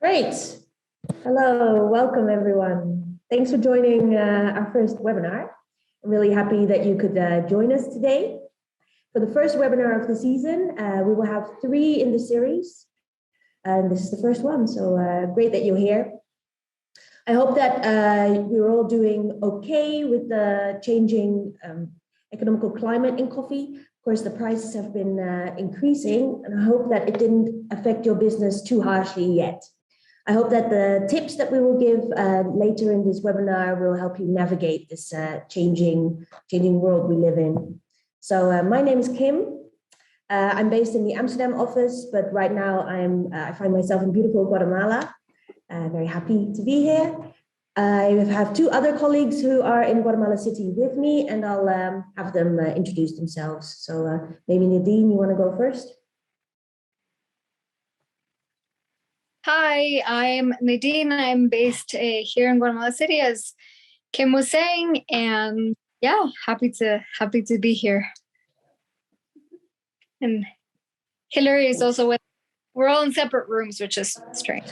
Great. Hello, welcome everyone. Thanks for joining our first webinar. I'm really happy that you could join us today. For the first webinar of the season, we will have 3 in the series, and this is the first one, so great that you're here. I hope that we're all doing okay with the changing economical climate in coffee. Of course, the prices have been increasing, and I hope that it didn't affect your business too harshly yet. I hope that the tips that we will give later in this webinar will help you navigate this changing world we live in. So my name is Kim. I'm based in the Amsterdam office, but right now I find myself in beautiful Guatemala. Very happy to be here. I have 2 other colleagues who are in Guatemala City with me, and I'll have them introduce themselves. So maybe Nadine, you want to go first? Hi, I'm Nadine. I'm based here in Guatemala City, as Kim was saying, and yeah, happy to be here. And Hillary is also with. We're all in separate rooms, which is strange.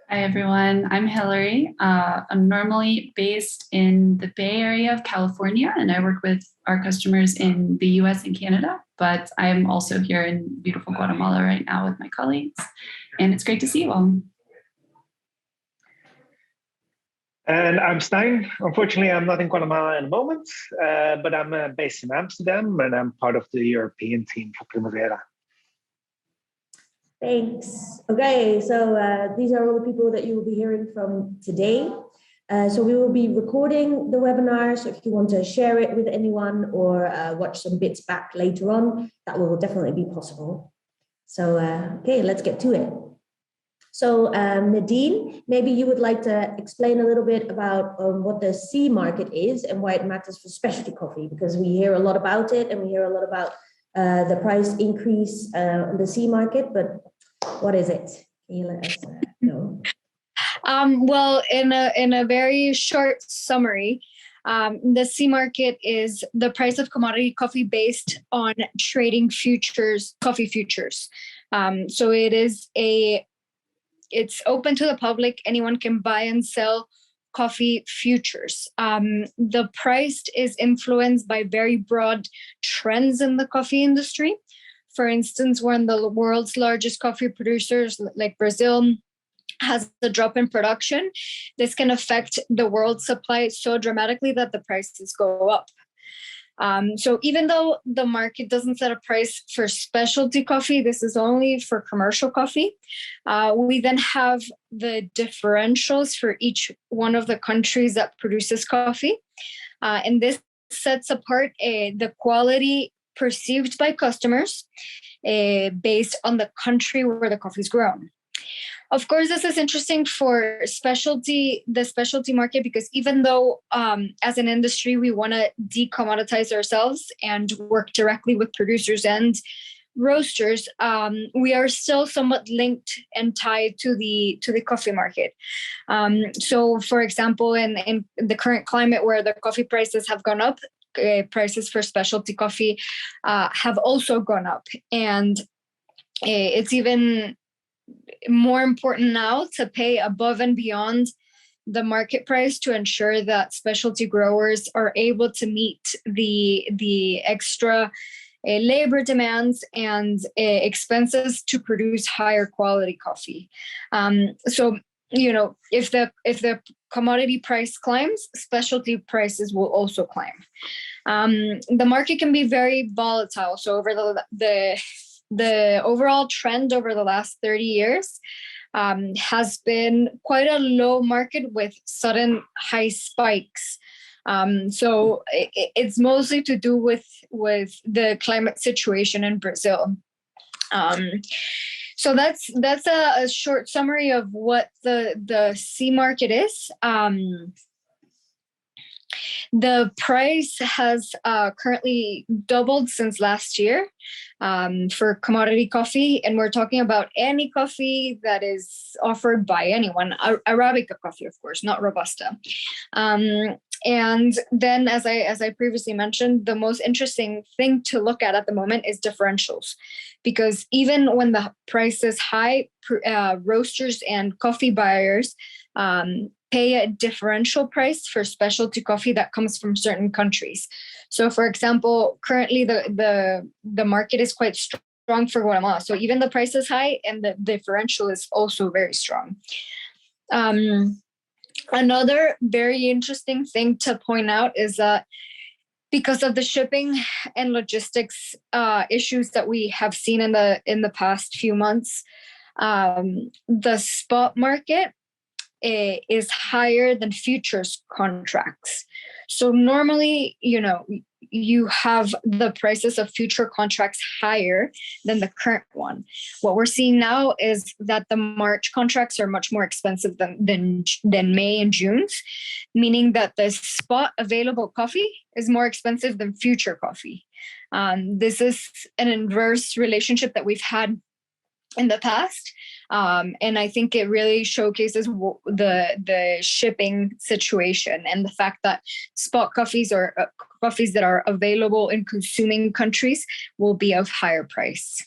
Hi, everyone. I'm Hillary. I'm normally based in the Bay Area of California, and I work with our customers in the US and Canada, but I'm also here in beautiful Guatemala right now with my colleagues, and it's great to see you all. And I'm Stein. Unfortunately, I'm not in Guatemala at the moment, but I'm based in Amsterdam, and I'm part of the European team for Primavera. Thanks. Okay, so these are all the people that you will be hearing from today. So we will be recording the webinar, so if you want to share it with anyone or watch some bits back later on, that will definitely be possible. So, okay, let's get to it. So Nadine, maybe you would like to explain a little bit about what the C market is and why it matters for specialty coffee, because we hear a lot about it and we hear a lot about the price increase on the C market, but what is it? Can you let us know? Well, in a very short summary, the C market is the price of commodity coffee based on trading futures, coffee futures. So it's open to the public. Anyone can buy and sell coffee futures. The price is influenced by very broad trends in the coffee industry. For instance, when the world's largest coffee producers, like Brazil, has a drop in production, this can affect the world supply so dramatically that the prices go up. So even though the market doesn't set a price for specialty coffee, this is only for commercial coffee. We then have the differentials for each one of the countries that produces coffee. And this sets apart the quality perceived by customers based on the country where the coffee is grown. Of course, this is interesting for the specialty market, because even though as an industry, we want to decommoditize ourselves and work directly with producers and roasters, we are still somewhat linked and tied to the coffee market. So, for example, in the current climate where the coffee prices have gone up, prices for specialty coffee have also gone up. And it's even more important now to pay above and beyond the market price to ensure that specialty growers are able to meet the extra labor demands and expenses to produce higher quality coffee. So, you know, if the commodity price climbs, specialty prices will also climb. The market can be very volatile. So over the overall trend over the last 30 years has been quite a low market with sudden high spikes. So it's mostly to do with the climate situation in Brazil. So that's a short summary of what the C market is. The price has currently doubled since last year for commodity coffee, and we're talking about any coffee that is offered by anyone. Arabica coffee, of course, not Robusta. And then, as I previously mentioned, the most interesting thing to look at the moment is differentials, because even when the price is high, roasters and coffee buyers pay a differential price for specialty coffee that comes from certain countries. So, for example, currently the market is quite strong for Guatemala. So even the price is high and the differential is also very strong. Another very interesting thing to point out is that because of the shipping and logistics issues that we have seen in the past few months, the spot market is higher than futures contracts. So normally, you have the prices of future contracts higher than the current one. What we're seeing now is that the March contracts are much more expensive than May and June's, meaning that the spot available coffee is more expensive than future coffee. This is an inverse relationship that we've had in the past. And I think it really showcases the shipping situation and the fact that spot coffees or coffees that are available in consuming countries will be of higher price.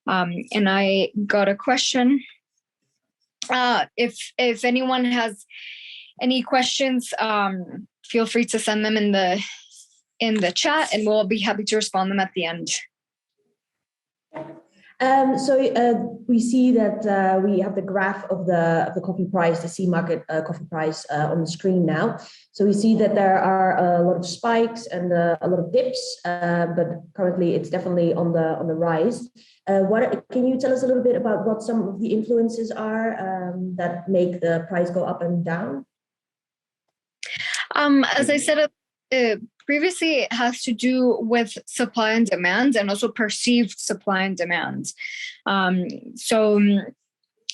And I got a question. If anyone has any questions, feel free to send them in the chat, and we'll be happy to respond them at the end. We see that we have the graph of the coffee price, the C market coffee price on the screen now. So we see that there are a lot of spikes and a lot of dips, but currently it's definitely on the rise. Can you tell us a little bit about what some of the influences are that make the price go up and down? As I said previously, it has to do with supply and demand, and also perceived supply and demand. So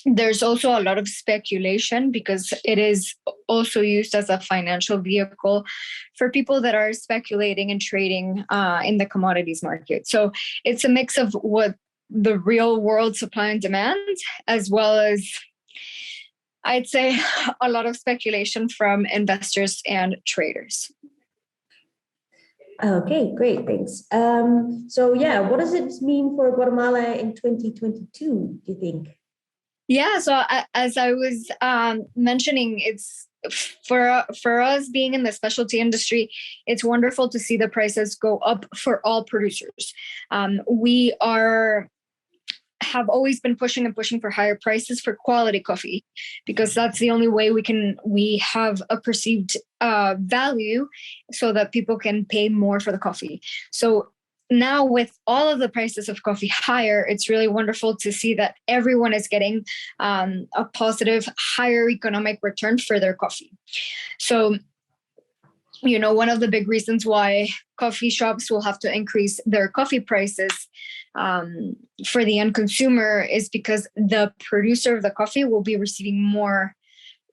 there's also a lot of speculation because it is also used as a financial vehicle for people that are speculating and trading in the commodities market. So it's a mix of what the real world supply and demand, as well as, I'd say, a lot of speculation from investors and traders. Okay, great, thanks. What does it mean for Guatemala in 2022, do you think? Yeah, so as I was mentioning, it's for us being in the specialty industry, it's wonderful to see the prices go up for all producers. We have always been pushing for higher prices for quality coffee, because that's the only way we have a perceived value so that people can pay more for the coffee. So now with all of the prices of coffee higher, it's really wonderful to see that everyone is getting a positive, higher economic return for their coffee. So, one of the big reasons why coffee shops will have to increase their coffee prices for the end consumer is because the producer of the coffee will be receiving more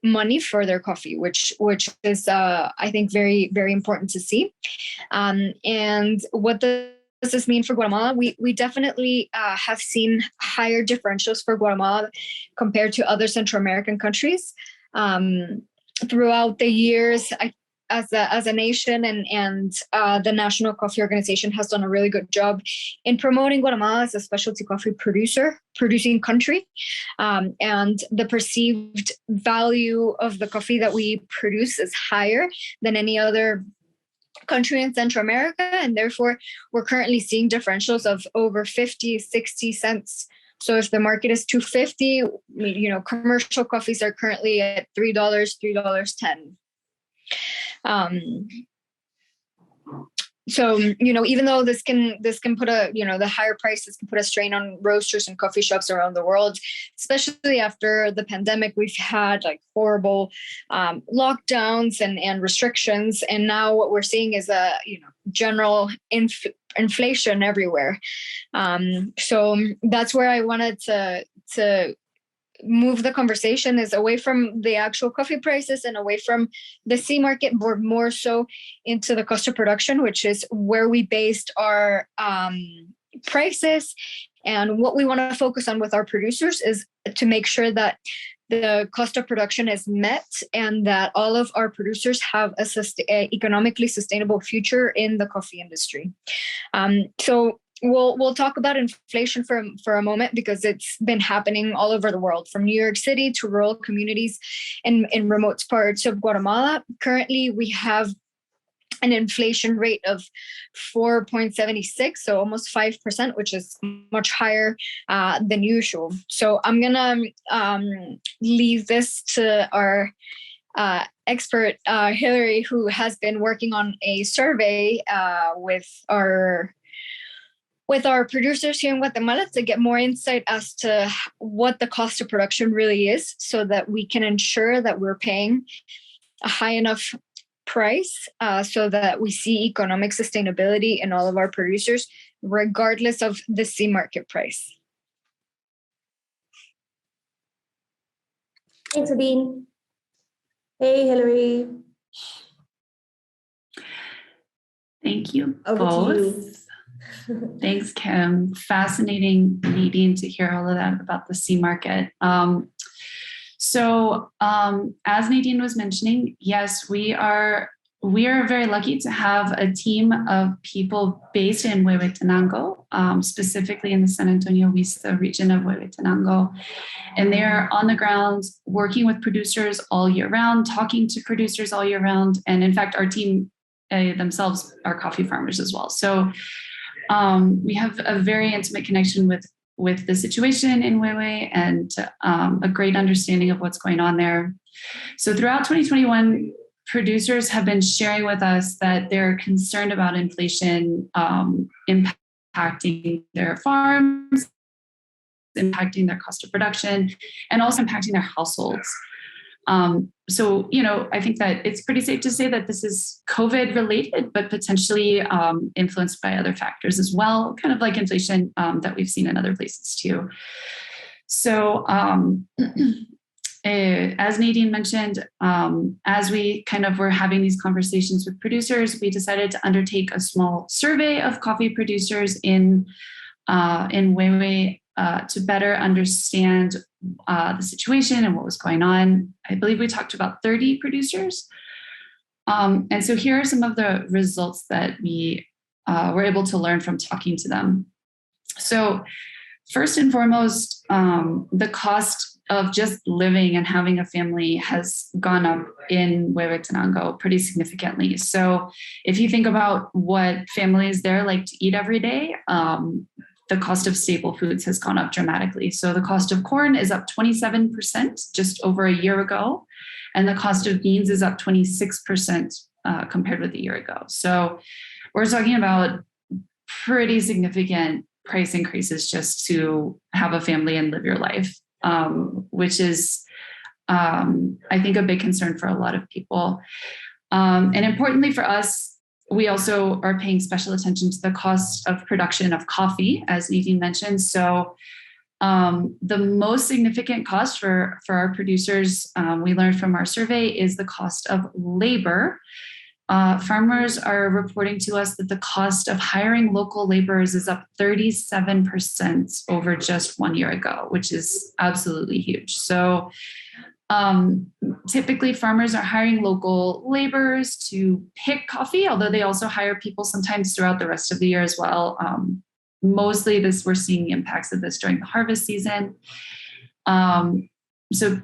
money for their coffee, which is, I think, very, very important to see. And what does this mean for Guatemala? We definitely have seen higher differentials for Guatemala compared to other Central American countries. Throughout the years, as a nation and the National Coffee Organization has done a really good job in promoting Guatemala as a specialty coffee producing country. And the perceived value of the coffee that we produce is higher than any other country in Central America. And therefore, we're currently seeing differentials of over 50, 60 cents. So if the market is $2.50, commercial coffees are currently at $3, $3.10. So, even though this can put the higher prices can put a strain on roasters and coffee shops around the world, especially after the pandemic, we've had like horrible lockdowns and restrictions. And now what we're seeing is a, general inflation everywhere. So that's where I wanted to move the conversation, is away from the actual coffee prices and away from the C market, more so into the cost of production, which is where we based our prices. And what we want to focus on with our producers is to make sure that the cost of production is met and that all of our producers have a economically sustainable future in the coffee industry. So we'll talk about inflation for a moment, because it's been happening all over the world, from New York City to rural communities in remote parts of Guatemala. Currently, we have an inflation rate of 4.76, so almost 5%, which is much higher than usual. So I'm gonna leave this to our expert, Hillary, who has been working on a survey with our producers here in Guatemala to get more insight as to what the cost of production really is, so that we can ensure that we're paying a high enough price so that we see economic sustainability in all of our producers, regardless of the sea market price. Thanks, Sabine. Hey, Hillary. Thank you Over both. to you. Thanks, Kim. Fascinating, Nadine, to hear all of that about the sea market. So as Nadine was mentioning, yes, we are very lucky to have a team of people based in Huehuetenango, specifically in the San Antonio Vista region of Huehuetenango. And they're on the ground working with producers all year round, talking to producers all year round. And in fact, our team themselves are coffee farmers as well. So we have a very intimate connection with the situation in Huehue and a great understanding of what's going on there. So throughout 2021, producers have been sharing with us that they're concerned about inflation impacting their farms, impacting their cost of production, and also impacting their households. So, I think that it's pretty safe to say that this is COVID related, but potentially influenced by other factors as well, kind of like inflation that we've seen in other places too. So, as Nadine mentioned, as we kind of were having these conversations with producers, we decided to undertake a small survey of coffee producers in Huehue to better understand the situation and what was going on. I believe we talked to about 30 producers. And so here are some of the results that we were able to learn from talking to them. So first and foremost, the cost of just living and having a family has gone up in Huehuetenango pretty significantly. So if you think about what families there like to eat every day, the cost of staple foods has gone up dramatically. So the cost of corn is up 27% just over a year ago, and the cost of beans is up 26% compared with a year ago. So we're talking about pretty significant price increases just to have a family and live your life, which is, I think, a big concern for a lot of people. And importantly for us, we also are paying special attention to the cost of production of coffee, as Nadine mentioned. So the most significant cost for our producers, we learned from our survey, is the cost of labor. Farmers are reporting to us that the cost of hiring local laborers is up 37% over just 1 year ago, which is absolutely huge. So typically farmers are hiring local laborers to pick coffee, although they also hire people sometimes throughout the rest of the year as well. Mostly we're seeing impacts of this during the harvest season. And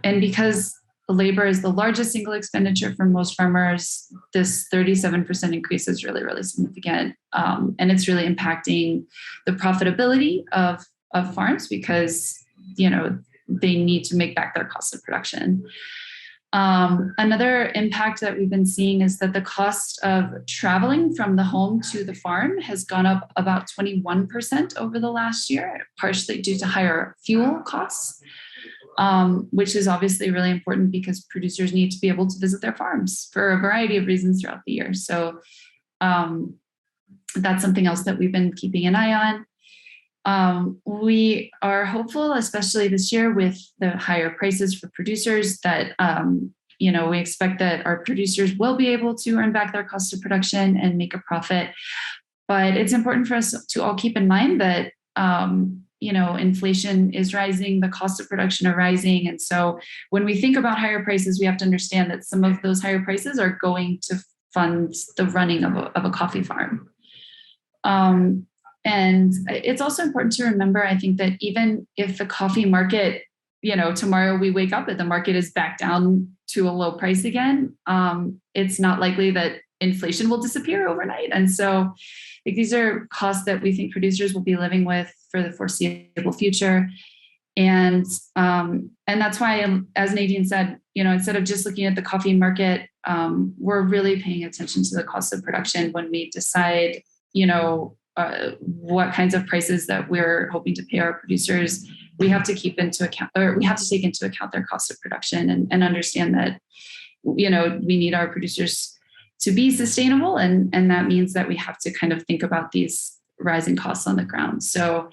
because labor is the largest single expenditure for most farmers, this 37% increase is really, really significant. And it's really impacting the profitability of farms because, they need to make back their cost of production. Another impact that we've been seeing is that the cost of traveling from the home to the farm has gone up about 21% over the last year, partially due to higher fuel costs, which is obviously really important because producers need to be able to visit their farms for a variety of reasons throughout the year. So that's something else that we've been keeping an eye on. We are hopeful, especially this year with the higher prices for producers, that, we expect that our producers will be able to earn back their cost of production and make a profit. But it's important for us to all keep in mind that inflation is rising, the cost of production are rising. And so when we think about higher prices, we have to understand that some of those higher prices are going to fund the running of a coffee farm. And it's also important to remember, I think, that even if the coffee market, tomorrow we wake up and the market is back down to a low price again, it's not likely that inflation will disappear overnight. And so these are costs that we think producers will be living with for the foreseeable future. And that's why, as Nadine said, instead of just looking at the coffee market, we're really paying attention to the cost of production when we decide, what kinds of prices that we're hoping to pay our producers. We have to take into account their cost of production and understand that, we need our producers to be sustainable. And that means that we have to kind of think about these rising costs on the ground. So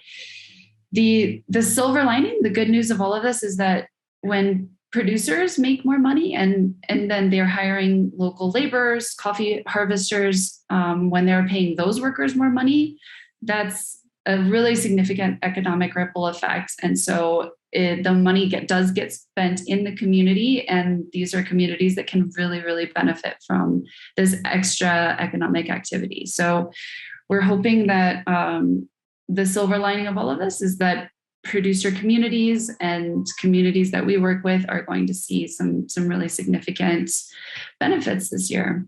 the silver lining, the good news of all of this is that when producers make more money and then they're hiring local laborers, coffee harvesters, when they're paying those workers more money, that's a really significant economic ripple effect. And so the money does get spent in the community, and these are communities that can really, really benefit from this extra economic activity. So we're hoping that the silver lining of all of this is that producer communities and communities that we work with are going to see some really significant benefits this year.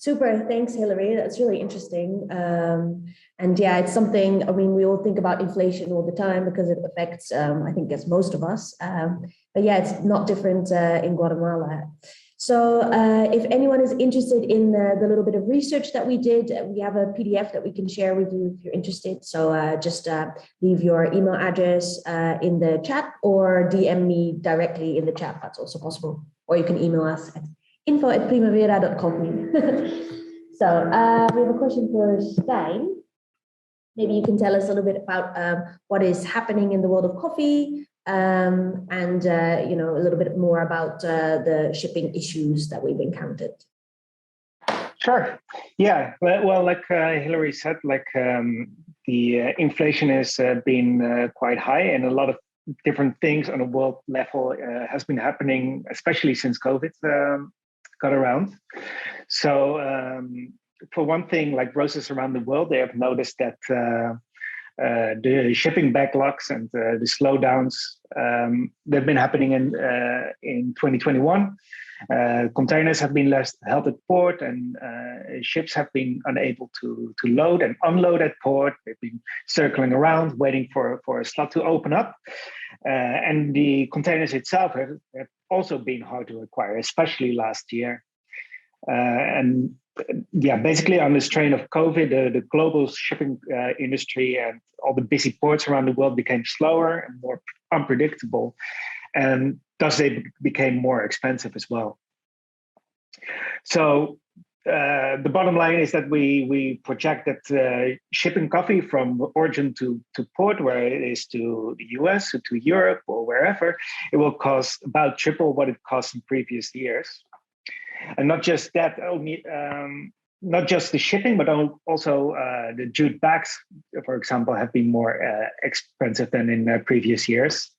Super, thanks, Hillary. That's really interesting. And yeah, it's something, we all think about inflation all the time because it affects, I think, most of us. But yeah, it's not different in Guatemala. So if anyone is interested in the little bit of research that we did, we have a PDF that we can share with you if you're interested. So just leave your email address in the chat or DM me directly in the chat. That's also possible. Or you can email us at info@primavera.com. So we have a question for Stijn. Maybe you can tell us a little bit about what is happening in the world of coffee, and a little bit more about the shipping issues that we've encountered. Sure. Yeah. Well, like Hillary said, the inflation has been quite high, and a lot of different things on a world level has been happening, especially since COVID got around. So for one thing, like roasters around the world, they have noticed that the shipping backlogs and the slowdowns, they've been happening in 2021. Containers have been less held at port, and ships have been unable to load and unload at port. They've been circling around, waiting for a slot to open up. And the containers itself have also been hard to acquire, especially last year. And yeah, basically on this train of COVID, the global shipping industry and all the busy ports around the world became slower and more unpredictable, and thus they became more expensive as well. So the bottom line is that we project that shipping coffee from origin to port, where it is to the US or to Europe or wherever, it will cost about triple what it cost in previous years. And not just that, not just the shipping, but also the jute bags, for example, have been more expensive than in previous years.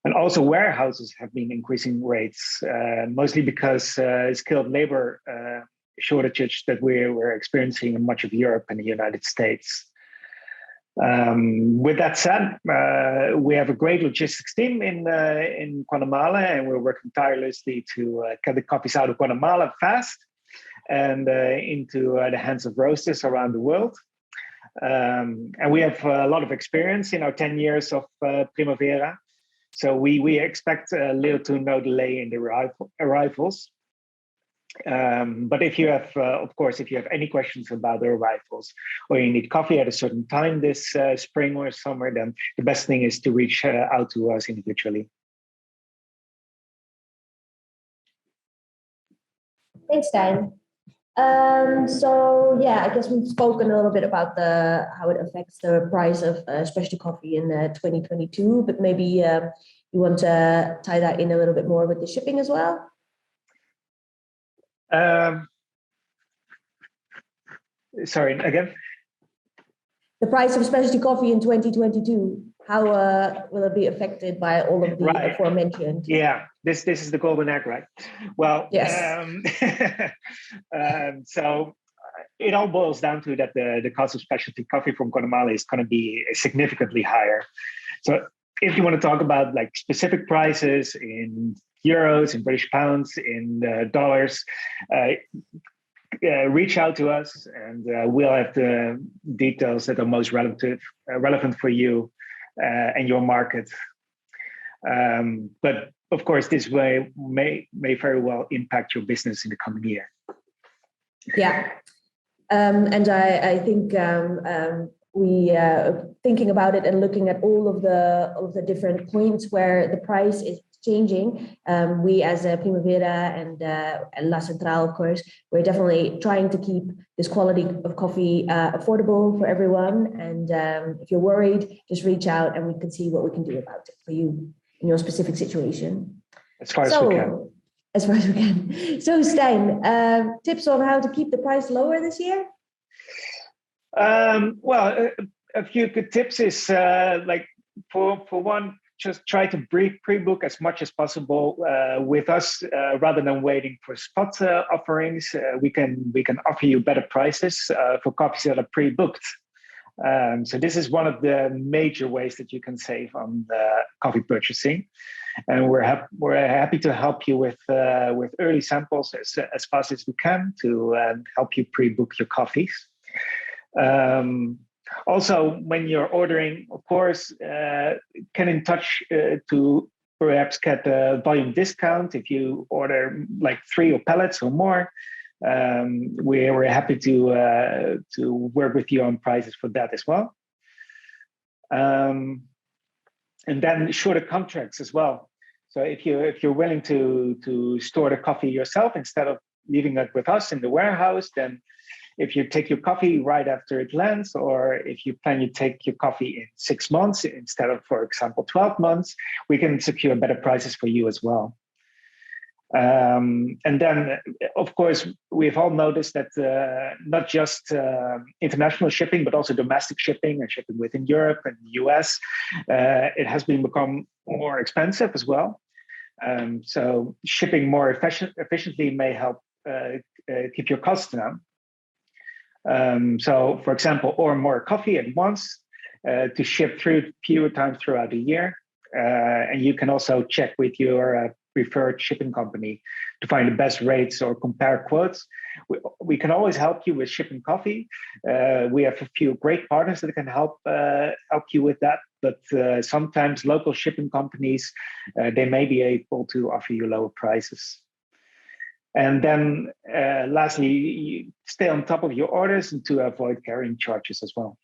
And also warehouses have been increasing rates, mostly because skilled labor shortages that we're experiencing in much of Europe and the United States. With that said, we have a great logistics team in Guatemala, and we're working tirelessly to get the coffees out of Guatemala fast and into the hands of roasters around the world. And we have a lot of experience in our 10 years of Primavera. So we expect little to no delay in the arrivals. But if you have, of course, if you have any questions about the arrivals, or you need coffee at a certain time this spring or summer, then the best thing is to reach out to us individually. Thanks, Stijn. So yeah, I guess we've spoken a little bit about how it affects the price of specialty coffee in 2022, but maybe you want to tie that in a little bit more with the shipping as well? Sorry, again? the price of specialty coffee in 2022, how will it be affected by all of the aforementioned? Yeah, this is the golden egg, right? Well, yes. So it all boils down to that the cost of specialty coffee from Guatemala is going to be significantly higher. So if you want to talk about like specific prices in euros, in British pounds, in dollars, reach out to us, and we'll have the details that are most relevant for you and your market. But of course, this way may very well impact your business in the coming year. Yeah, and I think we thinking about it and looking at all of the different points where the price is changing. We as a Primavera and La Central, of course, we're definitely trying to keep this quality of coffee affordable for everyone. And if you're worried, just reach out and we can see what we can do about it for you in your specific situation. As far as we can. As far as we can. So Stijn, tips on how to keep the price lower this year? Well, a few good tips is like for one, just try to pre-book as much as possible with us rather than waiting for spot offerings. We can offer you better prices for coffees that are pre-booked. So this is one of the major ways that you can save on coffee purchasing, and we're happy to help you with early samples as fast as we can to help you pre-book your coffees. Also, when you're ordering, of course, get in touch to perhaps get a volume discount if you order like 3 pallets or more. We're happy to work with you on prices for that as well. And then shorter contracts as well. So if you're willing to store the coffee yourself instead of leaving it with us in the warehouse, then if you take your coffee right after it lands, or if you plan to take your coffee in 6 months instead of, for example, 12 months, we can secure better prices for you as well. And then, of course, we've all noticed that not just international shipping, but also domestic shipping and shipping within Europe and the US, it has become more expensive as well. So shipping more efficiently may help keep your costs down. So, for example, or more coffee at once to ship through fewer times throughout the year. And you can also check with your preferred shipping company to find the best rates or compare quotes. We can always help you with shipping coffee. We have a few great partners that can help you with that. But sometimes local shipping companies, they may be able to offer you lower prices. And then lastly, you stay on top of your orders and to avoid carrying charges as well.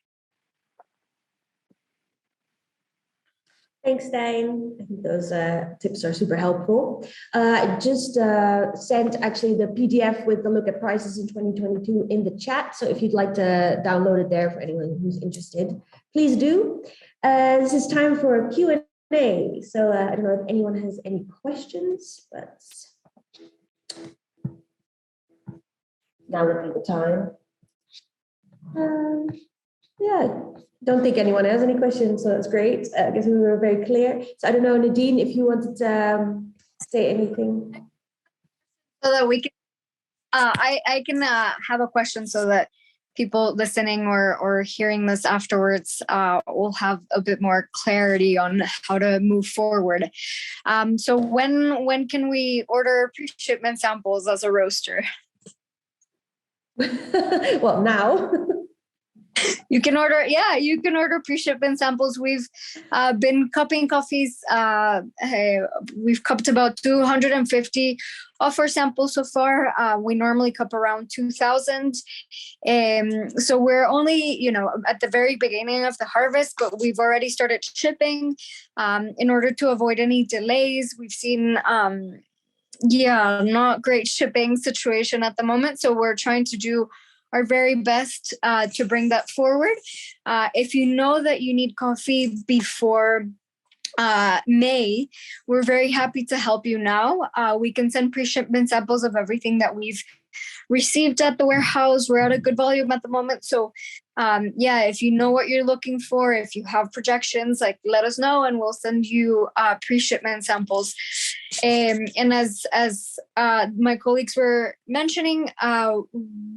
Thanks, Stijn. I think those tips are super helpful. I just sent actually the PDF with the look at prices in 2022 in the chat. So if you'd like to download it there for anyone who's interested, please do. This is time for a Q&A. So I don't know if anyone has any questions, but now would be the time. Yeah, don't think anyone has any questions, so that's great. I guess we were very clear. So I don't know, Nadine, if you wanted to say anything. So that we can, I can have a question so that people listening or hearing this afterwards will have a bit more clarity on how to move forward. So when can we order pre-shipment samples as a roaster? Well, now. You can order pre-shipment samples. We've been cupping coffees. We've cupped about 250 of our samples so far. We normally cup around 2,000. So we're only, at the very beginning of the harvest, but we've already started shipping in order to avoid any delays. We've seen not great shipping situation at the moment. So we're trying to do our very best to bring that forward. If you know that you need coffee before May, we're very happy to help you now. We can send pre-shipment samples of everything that we've received at the warehouse. We're at a good volume at the moment. So if you know what you're looking for, if you have projections, like let us know and we'll send you pre-shipment samples. And as my colleagues were mentioning,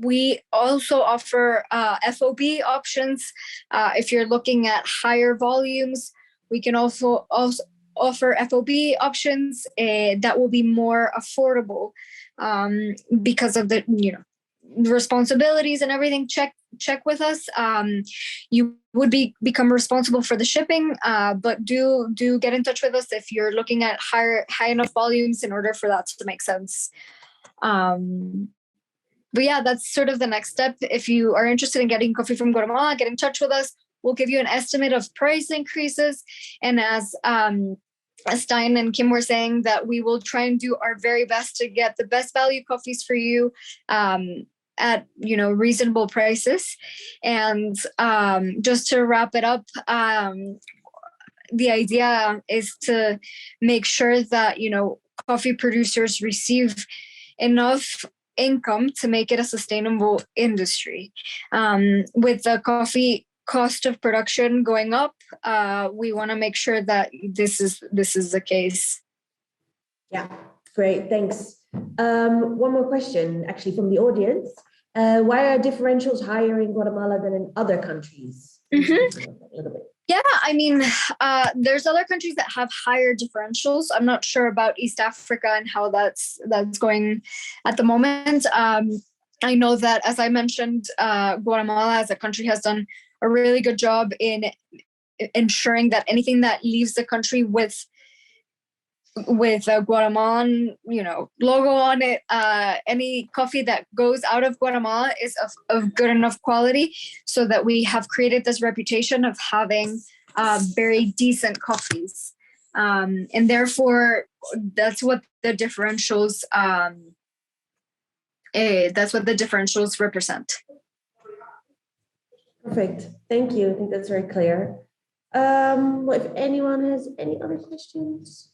we also offer FOB options. If you're looking at higher volumes, we can also offer FOB options that will be more affordable because of the responsibilities and everything. Check with us. You would become responsible for the shipping, but do get in touch with us if you're looking at high enough volumes in order for that to make sense. But yeah, that's sort of the next step. If you are interested in getting coffee from Guatemala, get in touch with us. We'll give you an estimate of price increases. And as Stein and Kim were saying, that we will try and do our very best to get the best value coffees for you at reasonable prices. And just to wrap it up, the idea is to make sure that coffee producers receive enough income to make it a sustainable industry. With the coffee cost of production going up, we want to make sure that this is the case. Yeah, great, thanks. One more question, actually, from the audience. Why are differentials higher in Guatemala than in other countries? Mm-hmm. A little bit. Yeah, I mean, there's other countries that have higher differentials. I'm not sure about East Africa and how that's going at the moment. I know that, as I mentioned, Guatemala as a country has done a really good job in ensuring that anything that leaves the country with a Guatemalan, logo on it, any coffee that goes out of Guatemala is of good enough quality, so that we have created this reputation of having very decent coffees, and therefore that's what the differentials represent. Perfect. Thank you. I think that's very clear. If anyone has any other questions.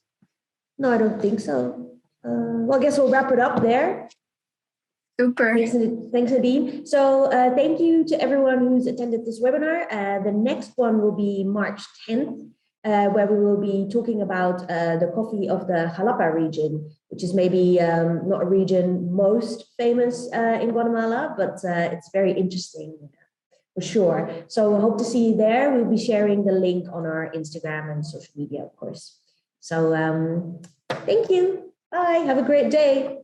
No, I don't think so. Well, I guess we'll wrap it up there. Super. Thanks, Nadine. So thank you to everyone who's attended this webinar. The next one will be March 10th, where we will be talking about the coffee of the Jalapa region, which is maybe not a region most famous in Guatemala, but it's very interesting for sure. So I hope to see you there. We'll be sharing the link on our Instagram and social media, of course. So thank you. Bye. Have a great day.